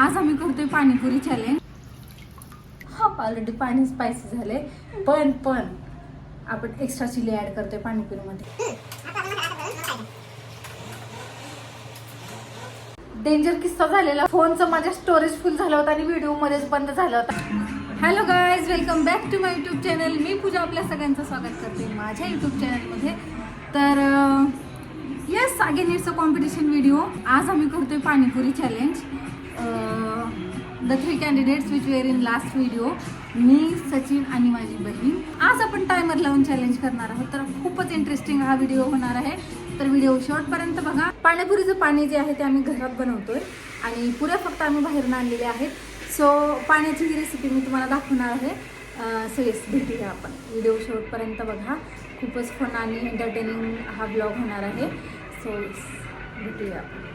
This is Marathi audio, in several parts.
आज आम्ही करतोय पाणीपुरी चॅलेंज. ऑलरेडी पाणी स्पायसी झाले, पण आपण एक्स्ट्रा चिली ऍड करतोय पाणीपुरीमध्ये. डेंजर किस्सा झालेला. फोनचं माझ्या स्टोरेज फुल झालं होतं आणि व्हिडिओ मध्येच बंद झाला होता. Hello guys, welcome back to my YouTube channel. मी पूजा आपल्या सगळ्यांचं स्वागत करते माझ्या यूट्यूब चॅनलमध्ये. तर yes, again it's a competition video. आज आम्ही करतोय panipuri challenge. The 3 candidates which were in last video, मी, सचिन आणि माझी बहीण. आज आपण टायमर लावून चॅलेंज करणार आहोत. तर खूपच इंटरेस्टिंग हा व्हिडिओ होणार आहे. तर व्हिडिओ शेवटपर्यंत बघा. पाणीपुरीचं पाणी जे आहे ते आम्ही घरात बनवतोय आणि पुऱ्या फक्त आम्ही बाहेरून आणलेले आहेत. सो पाण्याची ही रेसिपी मी तुम्हाला दाखवणार आहे. सो येस, भेटूया आपण. व्हिडिओ शेवटपर्यंत बघा. खूपच फन आणि एंटरटेनिंग हा ब्लॉग होणार आहे. सो येस, भेटूया आपण.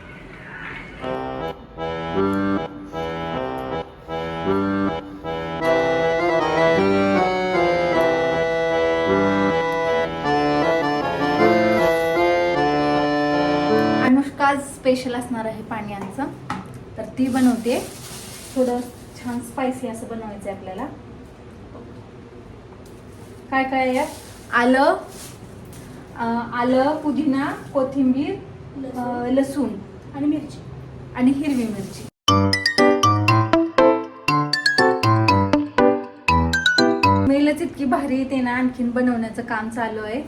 अनुष्का स्पेशल असणार आहे पाणी आमचं, तर ती बनवते. थोडं छान स्पायसी असं बनवायचं आहे आपल्याला. काय काय यात? आलं, पुदिना, कोथिंबीर, लसूण आणि मिरची आणि हिरवी मिरची. मेलच इतकी भारी येते ना, आणखीन बनवण्याचं काम चालू आहे.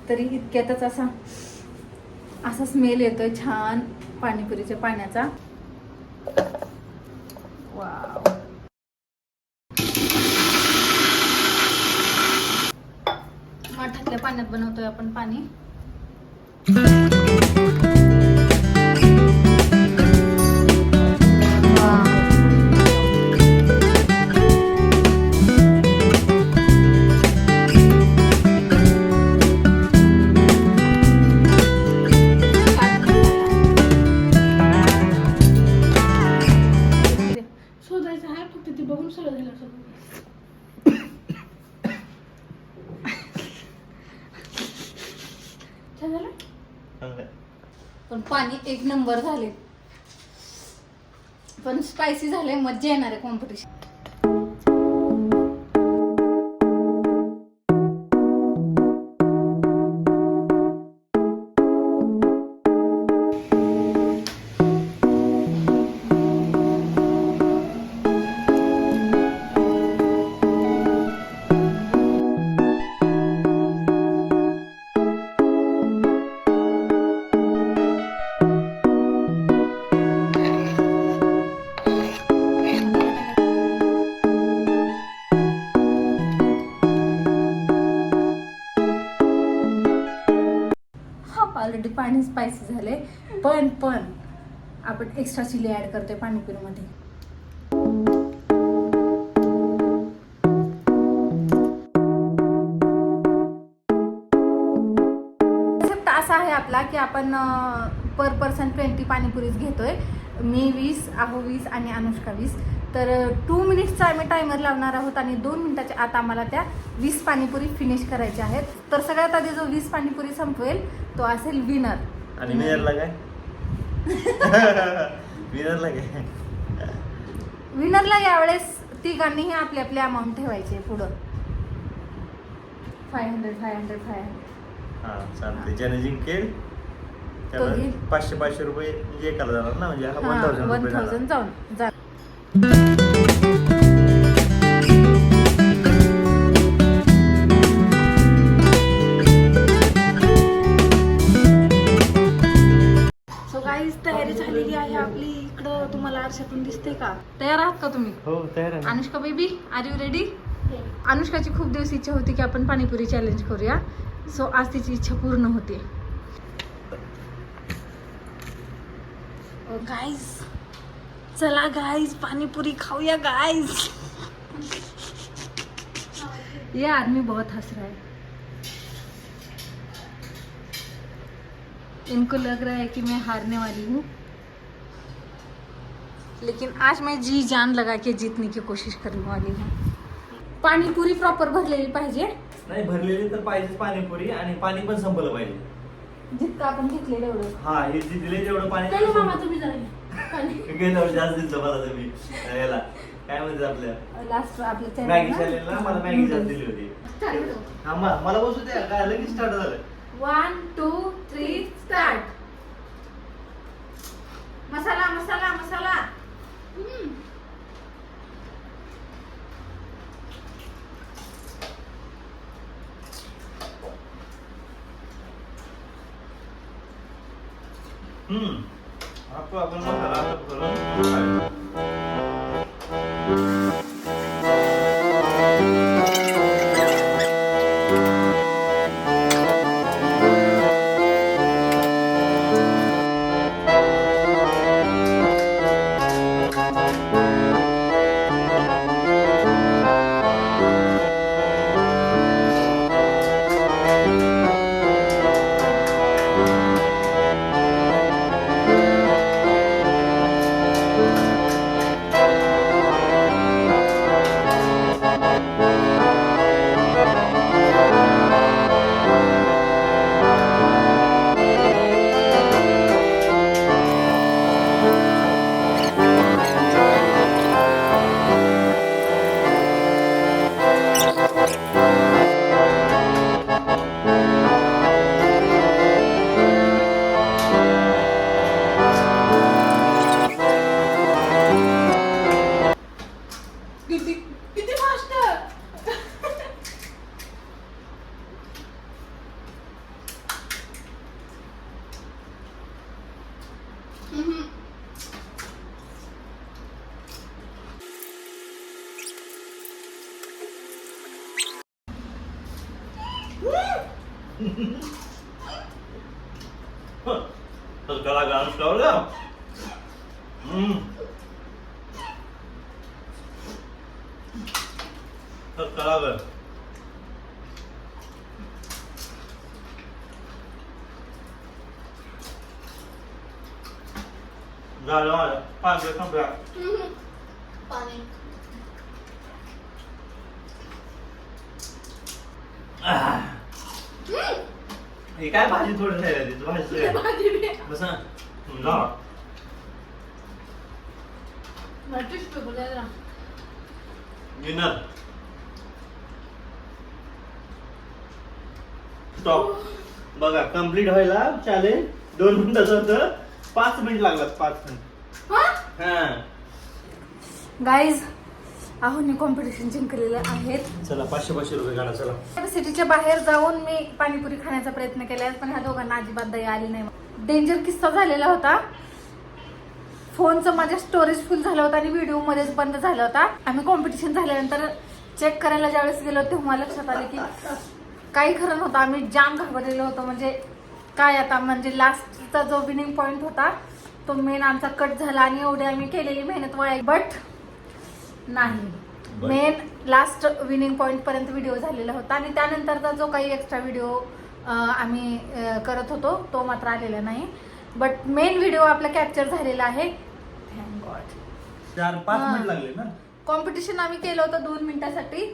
तरी इतक्यातच असा स्मेल येतोय छान पाणीपुरीच्या पाण्याचा. वाव. माठातल्या पाण्यात बनवतोय आपण पाणी. पण पाणी एक नंबर झाले, पण स्पायसी झाले. मज्जा येणार आहे कॉम्पिटिशन. ऑलरेडी पाणी स्पायसी झाले, पण आपण एक्स्ट्रा चिली ऍड करतोय पाणीपुरीमध्ये. कन्सेप्ट असा आहे आपला की आपण पर पर्सन 20 पाणीपुरीज घेतोय. मी 20, आहो 20 आणि अनुष्का 20. तर 2 मिनिट्सचा आम्ही टायमर लावणार आहोत आणि 2 मिनिटाच्या आत आम्हाला त्या 20 पाणीपुरी फिनिश करायच्या आहेत. तर सगळ्यात आधी जो 20 पाणीपुरी संपवेल तो असेल विनर. आणि विनरला काय? विनरला यावेळेस तिघांनीही आपले आपले अमाऊंट ठेवायचे पुढं. 500. हा, चालते. ज्याने जिंकेल त्याला 500 रुपये म्हणजे एकाला जाणार ना, म्हणजे 1000 जाऊन. तयारी झालेली आहे आपली. इकडं तुम्हाला आरशातून दिसते का? तयार आहात का तुम्ही? हो, तयार आहे. Anushka baby, are you ready? अनुष्काची खूप दिवस इच्छा होती की आपण पाणीपुरी चॅलेंज करूया. सो आज तिची इच्छा पूर्ण होते. गाईज, चला गाईज, पाणीपुरी खाऊया गाईज. ये आदमी बहुत हंस रहा है. इनको लग रहा है कि मैं हारने वाली हूँ, लेकिन आज मैं जी जान लगा के जीतने की कोशिश करने वाली हूँ. पाणीपुरी प्रॉपर भरलेली पाहिजे. नाही, भरलेली तर पाहिजे पाणीपुरी, आणि पाणी पण संपलं पाहिजे जितकं आपण घेतलेलं एवढं. हा, हे दिले तेवढं पाणी. मामा तुम्ही जरा गेल्या वर्षी जास्त दिलं मला तुम्ही याला काय म्हणतात आपल्या लास्ट आपल्या मॅगी चॅलेंजला मला मॅगी जास्त दिली होती. हा मला बसू द्या काय लगेच स्टार्ट झालं. 1 2 3 स्टार्ट. मसाला मसाला मसाला. आपण मसाला करून किती फास्ट. गला गाम लावलं. कळालं. झालं माझं 5 दिवस संपला. पाणी हे काय भाजी थोडी राहिली ती भाजी बस ना. Winner stop. बघा कम्प्लीट व्हायला चॅलेंज 2 मिनिटाचं होतं. 5 मिनिट लागलात. 5 मिनिट. हा गाईज आहोने कॉम्पिटिशन जिंकलेले आहेत. चला 500 रुपये काढा. चला सिटीच्या बाहेर जाऊन मी पाणीपुरी खाण्याचा प्रयत्न केला पण ह्या दोघांना अजिबात दया आली नाही. डेंजर किस्सा झालेला होता. फोनचं माझ्या स्टोरेज फुल झालं होतं आणि व्हिडिओ मध्येच बंद झाला होता. आम्ही कॉम्पिटिशन झाल्यानंतर चेक करायला ज्यावेळेस गेलो तेव्हा लक्षात आलं की काही खरं नव्हतं. आम्ही जाम घाबरलेलो होतो. म्हणजे काय आता म्हणजे लास्टचा जो विनिंग पॉइंट होता तो मेन आमचा कट झाला आणि एवढी आम्ही केलेली मेहनत वाया. बट नाही, मेन लास्ट विनिंग पॉइंट पर्यंत व्हिडिओ झालेला होता आणि त्यानंतरचा जो काही एक्स्ट्रा व्हिडिओ आम्ही करत होतो तो मात्र आलेला नाही. बट मेन व्हिडिओ आपला कॅप्चर झालेला आहे. Thank God. 4-5 मिनिट लागले ना. कॉम्पिटिशन आम्ही केलं होतं 2 मिनिटासाठी.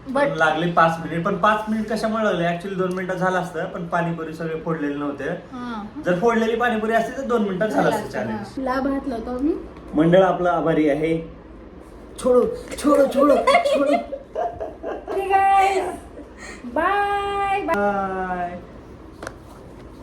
बट लागले 5 मिनिट. पण 5 मिनिट कशामुळे लागले ऍक्च्युअली 2 मिनिटात झालं असतं पण पाणीपुरी सगळे फोडलेले नव्हते. जर फोडलेली पाणीपुरी असते तर 2 मिनिटात झालं असतं चॅलेंज. लाभ घातला होता मी. मंडळ आपलं आभारी आहे. छोडो छोडो छोडो छोडो. Bye bye.